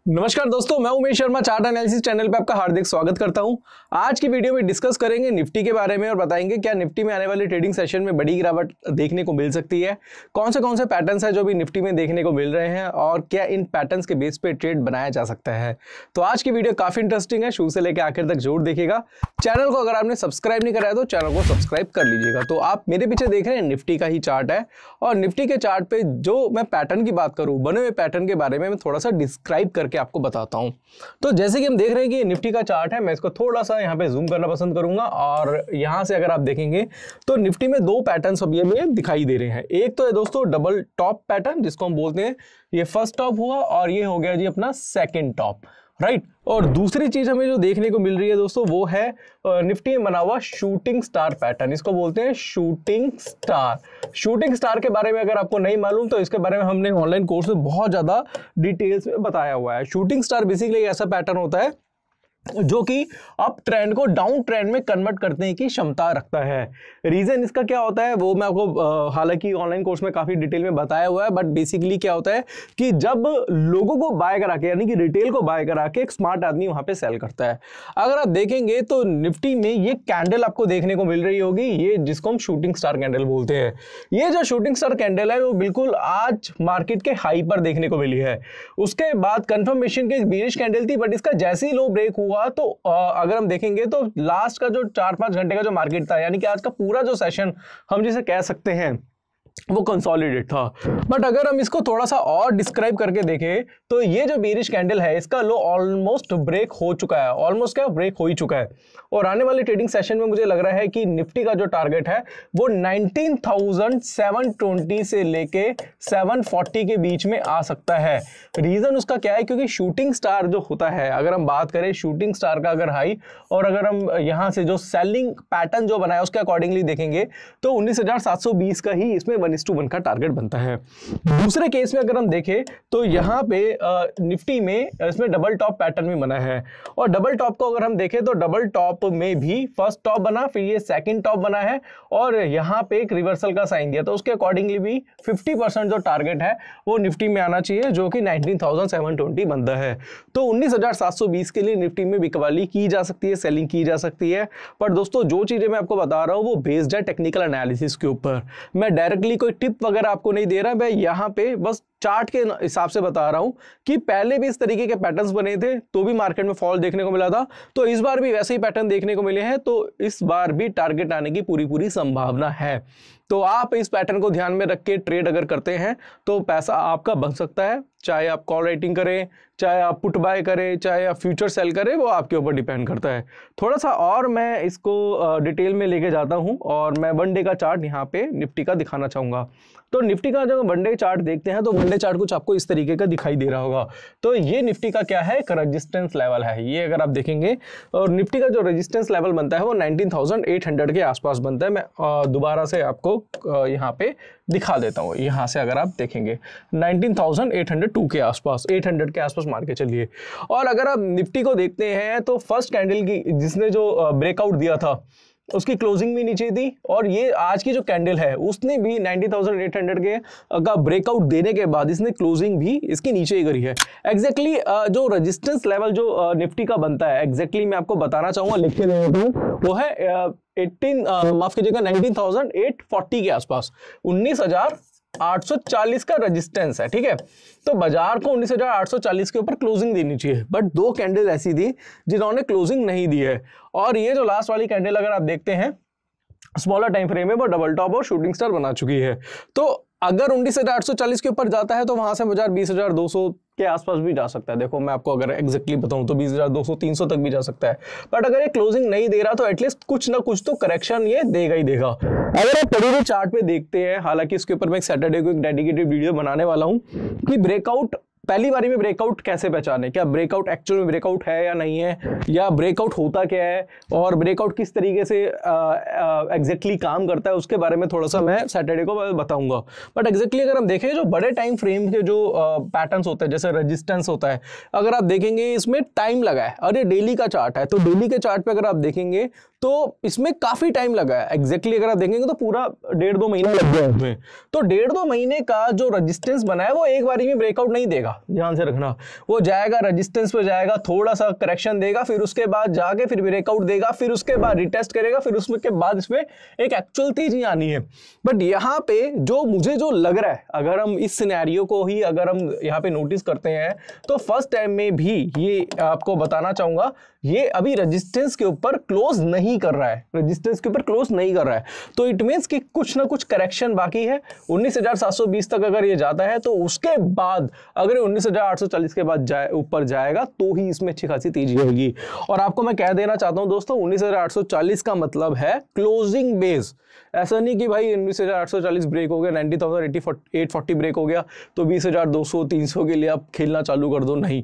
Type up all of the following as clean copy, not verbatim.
नमस्कार दोस्तों, मैं Umesh Sharma chart analysis channel पे आपका हार्दिक स्वागत करता हूं। आज की वीडियो में डिस्कस करेंगे निफ्टी के बारे में और बताएंगे क्या निफ्टी में आने वाले ट्रेडिंग सेशन में बड़ी गिरावट देखने को मिल सकती है, कौन से पैटर्न्स है जो भी निफ्टी में देखने को मिल रहे हैं और क्या इन पैटर्न्स के बेस पे ट्रेड बनाया जा सकता है। तो आज की वीडियो काफी इंटरेस्टिंग है, शुरू से लेकर आखिर तक जरूर देखिएगा। चैनल को अगर आपने सब्सक्राइब नहीं कराया तो चैनल को सब्सक्राइब कर लीजिएगा। तो आप मेरे पीछे देख रहे हैं निफ्टी का ही चार्ट है और निफ्टी के चार्ट पे जो मैं पैटर्न की बात करूं, बने हुए पैटर्न के बारे में मैं थोड़ा सा डिस्क्राइब करके आपको बताता हूं। तो जैसे कि हम देख रहे हैं कि ये निफ्टी का चार्ट है, मैं इसको थोड़ा सा यहाँ पे जूम करना पसंद करूंगा और यहाँ से अगर आप देखेंगे तो निफ्टी में दो पैटर्न अब ये दिखाई दे रहे हैं। एक तो है दोस्तों डबल टॉप पैटर्न जिसको हम बोलते हैं, ये फर्स्ट टॉप हुआ और ये हो गया जी अपना सेकंड टॉप, राइट। और दूसरी चीज हमें जो देखने को मिल रही है दोस्तों वो है निफ्टी में बना हुआ शूटिंग स्टार पैटर्न, इसको बोलते हैं शूटिंग स्टार। शूटिंग स्टार के बारे में अगर आपको नहीं मालूम तो इसके बारे में हमने ऑनलाइन कोर्स में बहुत ज्यादा डिटेल्स में बताया हुआ है। शूटिंग स्टार बेसिकली ऐसा पैटर्न होता है जो कि अप ट्रेंड को डाउन ट्रेंड में कन्वर्ट करने की क्षमता रखता है। रीजन इसका क्या होता है वो मैं आपको हालांकि ऑनलाइन कोर्स में काफी डिटेल में बताया हुआ है, बट बेसिकली क्या होता है कि जब लोगों को बाय करा के यानी कि रिटेल को बाय करा के एक स्मार्ट आदमी वहां पे सेल करता है। अगर आप देखेंगे तो निफ्टी में ये कैंडल आपको देखने को मिल रही होगी, ये जिसको हम शूटिंग स्टार कैंडल बोलते हैं। ये जो शूटिंग स्टार कैंडल है वो बिल्कुल आज मार्केट के हाई पर देखने को मिली है। उसके बाद कंफर्मेशन की बेरिश कैंडल थी, बट इसका जैसे ही लो ब्रेक हुआ तो अगर हम देखेंगे तो लास्ट का जो 4-5 घंटे का जो मार्केट था, यानी कि आज का पूरा जो सेशन हम जिसे कह सकते हैं वो कंसोलिडेट था। बट अगर हम इसको थोड़ा सा और डिस्क्राइब करके देखें तो ये जो बेरिश कैंडल है इसका लो ऑलमोस्ट ब्रेक हो चुका है, ऑलमोस्ट क्या ब्रेक हो ही चुका है। और आने वाले ट्रेडिंग सेशन में मुझे लग रहा है कि निफ्टी का जो टारगेट है वो 19,720 से लेके 740 के बीच में आ सकता है। रीजन उसका क्या है, क्योंकि शूटिंग स्टार जो होता है, अगर हम बात करें शूटिंग स्टार का अगर हाई और अगर हम यहां से जो सेलिंग पैटर्न जो बनाया उसके अकॉर्डिंगली देखेंगे तो 19,720 का ही इसमें 1:1 का टारगेट बनता है। दूसरे केस में अगर हम देखें तो यहाँ पे निफ्टी में इसमें डबल टॉप पैटर्न भी बना है और डबल टॉप को अगर हम देखें तो डबल टॉप में भी फर्स्ट टॉप बना, फिर ये सेकंड टॉप बना है और यहाँ पे एक रिवर्सल का साइन दिया। तो उसके अकॉर्डिंगली भी 50% जो टारगेट है वो निफ्टी में आना चाहिए, जो कि 19,720 बनता है। तो 19,720 के लिए निफ्टी में बिकवाली की जा सकती है, सेलिंग की जा सकती है। पर दोस्तों जो चीजें मैं आपको बता रहा हूँ वो बेस्ड है टेक्निकल एनालिसिस के ऊपर। मैं डायरेक्टली कोई टिप वगैरह आपको नहीं दे रहा, मैं यहाँ पे बस चार्ट के हिसाब से बता रहा हूं कि पहले भी इस तरीके के पैटर्न्स बने थे तो भी मार्केट में फॉल देखने को मिला था, तो इस बार भी वैसे ही पैटर्न देखने को मिले हैं, तो इस बार भी टारगेट आने की पूरी संभावना है। तो आप इस पैटर्न को ध्यान में रख के ट्रेड अगर करते हैं तो पैसा आपका बन सकता है, चाहे आप कॉल राइटिंग करें, चाहे आप पुट बाय करें, चाहे आप फ्यूचर सेल करें, वो आपके ऊपर डिपेंड करता है। थोड़ा सा और मैं इसको डिटेल में लेके जाता हूं और मैं वन डे का चार्ट यहाँ पे निफ्टी का दिखाना चाहूंगा। तो निफ्टी का जब वन डे चार्ट देखते हैं तो वन डे चार्ट कुछ आपको इस तरीके का दिखाई दे रहा होगा। तो ये निफ्टी का क्या है, एक रेजिस्टेंस लेवल है। ये अगर आप देखेंगे और निफ्टी का जो रेजिस्टेंस लेवल बनता है वो 19,800 के आसपास बनता है। मैं दोबारा से आपको यहाँ पे दिखा देता हूँ। यहाँ से अगर आप देखेंगे 19,802 के आसपास, 800 के आसपास मार के चलिए। और अगर आप निफ्टी को देखते हैं तो फर्स्ट कैंडल की जिसने जो ब्रेकआउट दिया था उसकी क्लोजिंग भी नीचे थी और ये आज की जो कैंडल है उसने भी 19,800 के का ब्रेकआउट देने के बाद इसने क्लोजिंग भी इसकी नीचे ही करी है। एग्जैक्टली जो रेजिस्टेंस लेवल जो निफ्टी का बनता है एग्जैक्टली मैं आपको बताना चाहूंगा, लिख के दे देता हूं, वो है 19,840 के आसपास, 19,840 का रेजिस्टेंस है, ठीक है। तो बाजार को 19,840 के ऊपर क्लोजिंग देनी चाहिए, बट दो कैंडल ऐसी थी जिन्होंने क्लोजिंग नहीं दी है। और ये जो लास्ट वाली कैंडल अगर आप देखते हैं स्मॉलर टाइम फ्रेम में वो डबल टॉप और शूटिंग स्टार बना चुकी है। तो अगर 19,840 के ऊपर जाता है तो वहां से बाजार 20,200 के आसपास भी जा सकता है। देखो मैं आपको अगर एग्जैक्टली बताऊं तो 20,200 300 तक भी जा सकता है, बट अगर ये क्लोजिंग नहीं दे रहा तो एटलीस्ट कुछ ना कुछ तो करेक्शन ये देगा ही देगा। अगर आप पूरे चार्ट पे देखते हैं, हालांकि इसके ऊपर मैं एक सैटरडे को एक डेडिकेटेड वीडियो बनाने वाला हूं कि ब्रेकआउट पहली बारी में ब्रेकआउट कैसे पहचाने, क्या ब्रेकआउट एक्चुअल में ब्रेकआउट है या नहीं है, या ब्रेकआउट होता क्या है और ब्रेकआउट किस तरीके से एग्जैक्टली काम करता है, उसके बारे में थोड़ा सा मैं सैटरडे को बताऊंगा। बट एग्जैक्टली अगर हम देखें जो बड़े टाइम फ्रेम के जो पैटर्न्स होते हैं जैसे रेजिस्टेंस होता है, अगर आप देखेंगे इसमें टाइम लगा है और ये डेली का चार्ट है, तो डेली के चार्ट पे अगर आप देखेंगे तो इसमें काफी टाइम लगा है। एग्जैक्टली अगर आप देखेंगे तो पूरा 1.5-2 महीना लग गया इसमें। तो 1.5-2 महीने का जो रेजिस्टेंस बना है वो एक बारी में ब्रेकआउट नहीं देगा, ध्यान से रखना। वो जाएगा रेजिस्टेंस पे जाएगा, थोड़ा सा करेक्शन देगा, फिर उसके बाद जाके फिर ब्रेकआउट देगा, फिर उसके बाद रिटेस्ट करेगा, फिर उसके बाद इसमें एक एक्चुअल तेजी आनी है। बट यहाँ पे मुझे जो लग रहा है, अगर हम इस सिनेरियो को ही अगर हम यहाँ पे नोटिस करते हैं तो फर्स्ट टाइम में भी ये आपको बताना चाहूंगा, ये अभी रेजिस्टेंस के ऊपर क्लोज नहीं कर रहा है, रेजिस्टेंस के ऊपर क्लोज नहीं कर रहा है। तो इट मींस कि कुछ ना कुछ करेक्शन बाकी है। 19,720 तक अगर ये जाता है तो उसके बाद अगर 19,840 के बाद ऊपर जाएगा तो ही इसमें अच्छी खासी तेजी होगी। और आपको मैं कह देना चाहता हूं दोस्तों, 19,840 का मतलब है क्लोजिंग बेस। ऐसा नहीं कि भाई 19,840 ब्रेक हो गया, 90,840 ब्रेक हो गया तो 20,200 300 के लिए आप खेलना चालू कर दो, नहीं।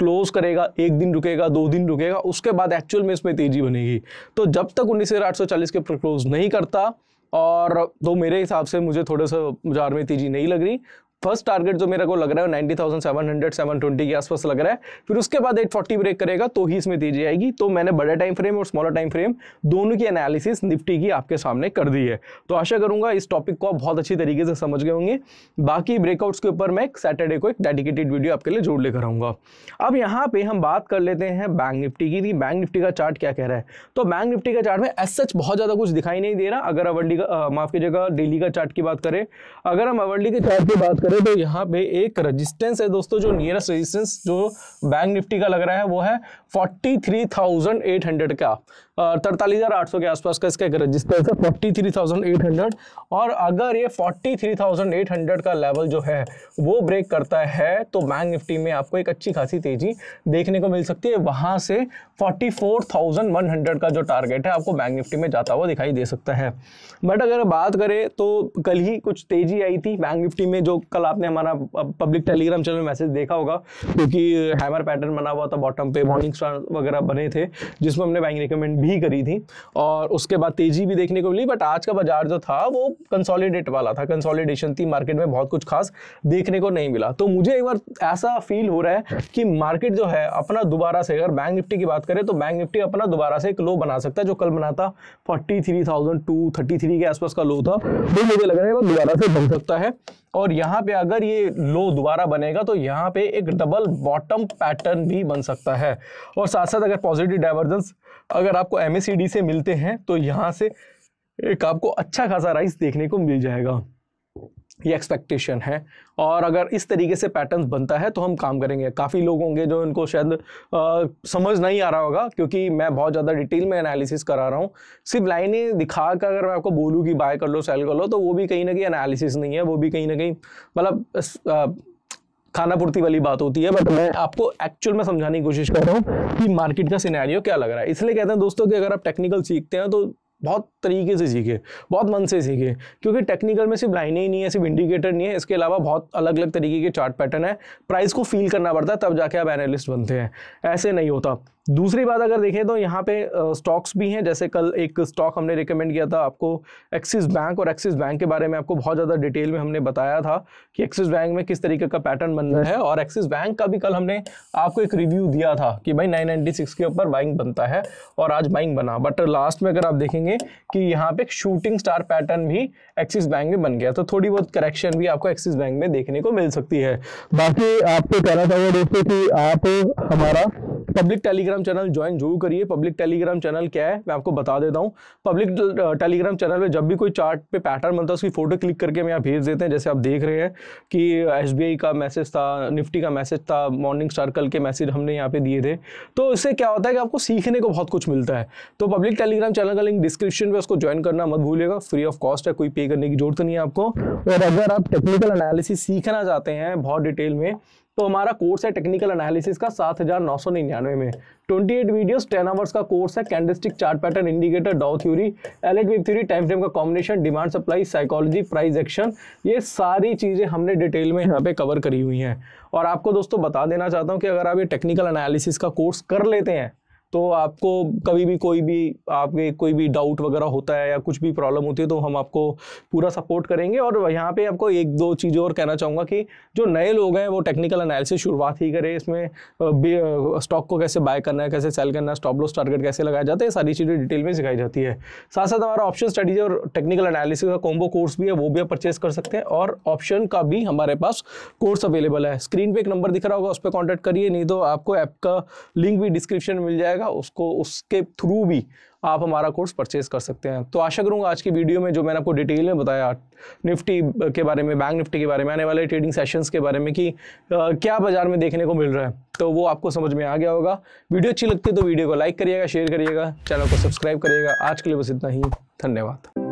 क्लोज करेगा, एक दिन रुकेगा, 2 दिन रुकेगा, उसके बाद एक्चुअल में इसमें तेजी बनेगी। तो जब तक 19,840 के ऊपर क्लोज नहीं करता, और तो मेरे हिसाब से मुझे थोड़ा सा बाजार में तेजी नहीं लग रही। फर्स्ट टारगेट जो मेरे को लग रहा है 90,700 720 के आसपास लग रहा है, फिर उसके बाद 840 ब्रेक करेगा तो ही इसमें तेजी आएगी। तो मैंने बड़े टाइम फ्रेम और स्मॉलर टाइम फ्रेम दोनों की एनालिसिस निफ्टी की आपके सामने कर दी है। तो आशा करूंगा इस टॉपिक को आप बहुत अच्छी तरीके से समझ गए होंगे। बाकी ब्रेकआउट्स के ऊपर मैं सैटरडे को एक डेडिकेटेड वीडियो आपके लिए जोड़ लेकर आऊंगा। अब यहाँ पे हम बात कर लेते हैं बैंक निफ्टी की। बैंक निफ्टी का चार्ट क्या कह रहा है? तो बैंक निफ्टी का चार्ट में एज सच बहुत ज्यादा कुछ दिखाई नहीं दे रहा। अगर आवरली का माफ कीजिएगा डेली का चार्ट की बात करें, अगर हम आवरली के चार्ट की बात करें तो यहाँ पे एक रेजिस्टेंस है दोस्तों, जो नियरेस्ट रेजिस्टेंस जो बैंक निफ्टी का लग रहा है वो है 43,800 का, 43,800 के आसपास का इसका एक रेजिस्टेंस है 43,800। और अगर ये 43,800 का लेवल जो है वो ब्रेक करता है तो बैंक निफ्टी में आपको एक अच्छी खासी तेजी देखने को मिल सकती है। वहां से 44,100 का जो टारगेट है आपको बैंक निफ्टी में जाता हुआ दिखाई दे सकता है। बट अगर बात करें तो कल ही कुछ तेजी आई थी बैंक निफ्टी में, जो कल आपने हमारा पब्लिक टेलीग्राम चैनल में मैसेज देखा होगा, क्योंकि हैमर पैटर्न बना हुआ था बॉटम पे, मॉर्निंग स्टार वगैरह बने थे जिसमें हमने बाइंग रिकमेंड भी करी थी और उसके बाद तेजी भी देखने को मिली। बट आज का बाजार जो था वो कंसोलिडेट वाला था, कंसोलिडेशन थी, मार्केट में बहुत कुछ खास देखने को नहीं मिला। तो मुझे एक बार ऐसा फील हो रहा है कि मार्केट जो है अपना दोबारा से, अगर बैंक निफ्टी की बात करें तो बैंक निफ्टी अपना दोबारा से एक लो बना सकता है। जो कल बना था 43,233 के आसपास का लो था, वो मुझे लग रहा है वो दोबारा से बन सकता है। और यहाँ पे अगर ये लो दोबारा बनेगा तो यहाँ पे एक डबल बॉटम पैटर्न भी बन सकता है। और साथ साथ अगर पॉजिटिव डाइवर्जेंस अगर आपको MACD से मिलते हैं तो यहाँ से एक आपको अच्छा खासा राइज देखने को मिल जाएगा, ये एक्सपेक्टेशन है। और अगर इस तरीके से पैटर्न बनता है तो हम काम करेंगे। काफ़ी लोग होंगे जो इनको शायद समझ नहीं आ रहा होगा, क्योंकि मैं बहुत ज़्यादा डिटेल में एनालिसिस करा रहा हूँ। सिर्फ लाइनें दिखा कर अगर मैं आपको बोलूँ कि बाय कर लो सेल कर लो, तो वो भी कहीं ना कहीं एनालिसिस नहीं है, वो भी कहीं ना कहीं मतलब खाना पूर्ति वाली बात होती है। बट मैं आपको एक्चुअल में समझाने की कोशिश कर रहा हूँ कि मार्केट का सिनेरियो क्या लग रहा है। इसलिए कहते हैं दोस्तों कि अगर आप टेक्निकल सीखते हैं तो बहुत तरीके से सीखे, बहुत मन से सीखे, क्योंकि टेक्निकल में सिर्फ लाइनें ही नहीं है, सिर्फ इंडिकेटर नहीं है, इसके अलावा बहुत अलग अलग तरीके के चार्ट पैटर्न है। प्राइस को फील करना पड़ता है तब जाके आप एनालिस्ट बनते हैं, ऐसे नहीं होता। दूसरी बात अगर देखें तो यहाँ पे स्टॉक्स भी हैं। जैसे कल एक स्टॉक हमने रिकमेंड किया था आपको एक्सिस बैंक, और एक्सिस बैंक के बारे में आपको बहुत ज़्यादा डिटेल में हमने बताया था कि एक्सिस बैंक में किस तरीके का पैटर्न बन रहा है। और एक्सिस बैंक का भी कल हमने आपको एक रिव्यू दिया था कि भाई 996 के ऊपर बाइंग बनता है और आज बाइंग बना। बट लास्ट में अगर आप देखेंगे कि यहाँ पे एक शूटिंग स्टार पैटर्न भी एक्सिस बैंक में बन गया, तो थोड़ी बहुत करेक्शन भी आपको एक्सिस बैंक में देखने को मिल सकती है। बाकी आपको कहना चाहूँगा दोस्तों कि आप हमारा पब्लिक टेलीग्राम चैनल ज्वाइन जरूर करिए। पब्लिक टेलीग्राम चैनल क्या है मैं आपको बता देता हूँ। पब्लिक टेलीग्राम चैनल में जब भी कोई चार्ट पे पैटर्न बनता है उसकी फोटो क्लिक करके हम यहाँ भेज देते हैं। जैसे आप देख रहे हैं कि SBI का मैसेज था, निफ्टी का मैसेज था, मॉर्निंग स्टार कल के मैसेज हमने यहाँ पे दिए थे। तो इससे क्या होता है कि आपको सीखने को बहुत कुछ मिलता है। तो पब्लिक टेलीग्राम चैनल का लिंक डिस्क्रिप्शन में, उसको ज्वाइन करना मत भूलिएगा, फ्री ऑफ कॉस्ट है, कोई पे करने की जरूरत नहीं है आपको। और अगर आप टेक्निकल एनालिसिस सीखना चाहते हैं बहुत डिटेल में तो हमारा कोर्स है टेक्निकल एनालिसिस का 7,999 में 28 वीडियोस 10 आवर्स का कोर्स है। Candlestick, chart pattern, indicator, Dow theory, Elliott wave theory, time frame का combination, demand supply, psychology, price action, ये सारी चीजें हमने डिटेल में यहाँ पे कवर करी हुई हैं। और आपको दोस्तों बता देना चाहता हूँ कि अगर आप ये टेक्निकल एनालिसिस का कोर्स कर लेते हैं तो आपको कभी भी कोई भी डाउट वगैरह होता है या कुछ भी प्रॉब्लम होती है तो हम आपको पूरा सपोर्ट करेंगे। और यहाँ पे आपको एक दो चीज़ें और कहना चाहूँगा कि जो नए लोग हैं वो टेक्निकल एनालिसिस शुरुआत ही करें। इसमें स्टॉक को कैसे बाय करना है, कैसे सेल करना है, स्टॉप लॉस टारगेट कैसे लगाया जाता है, ये सारी चीज़ें डिटेल में सिखाई जाती है। साथ साथ हमारा ऑप्शन स्टडीज और टेक्निकल एनालिसिस का कॉम्बो कोर्स भी है, वो भी आप परचेस कर सकते हैं। और ऑप्शन का भी हमारे पास कोर्स अवेलेबल है। स्क्रीन पे एक नंबर दिख रहा होगा, उस पर कॉन्टैक्ट करिए, नहीं तो आपको ऐप का लिंक भी डिस्क्रिप्शन में मिल जाएगा, उसके थ्रू भी आप हमारा कोर्स परचेज कर सकते हैं। तो आशा करूंगा आज की वीडियो में जो मैंने आपको डिटेल में बताया निफ्टी के बारे में, बैंक निफ्टी के बारे में, आने वाले ट्रेडिंग सेशंस के बारे में कि क्या बाजार में देखने को मिल रहा है, तो वो आपको समझ में आ गया होगा। वीडियो अच्छी लगती है तो वीडियो को लाइक करिएगा, शेयर करिएगा, चैनल को सब्सक्राइब करिएगा। आज के लिए बस इतना ही, धन्यवाद।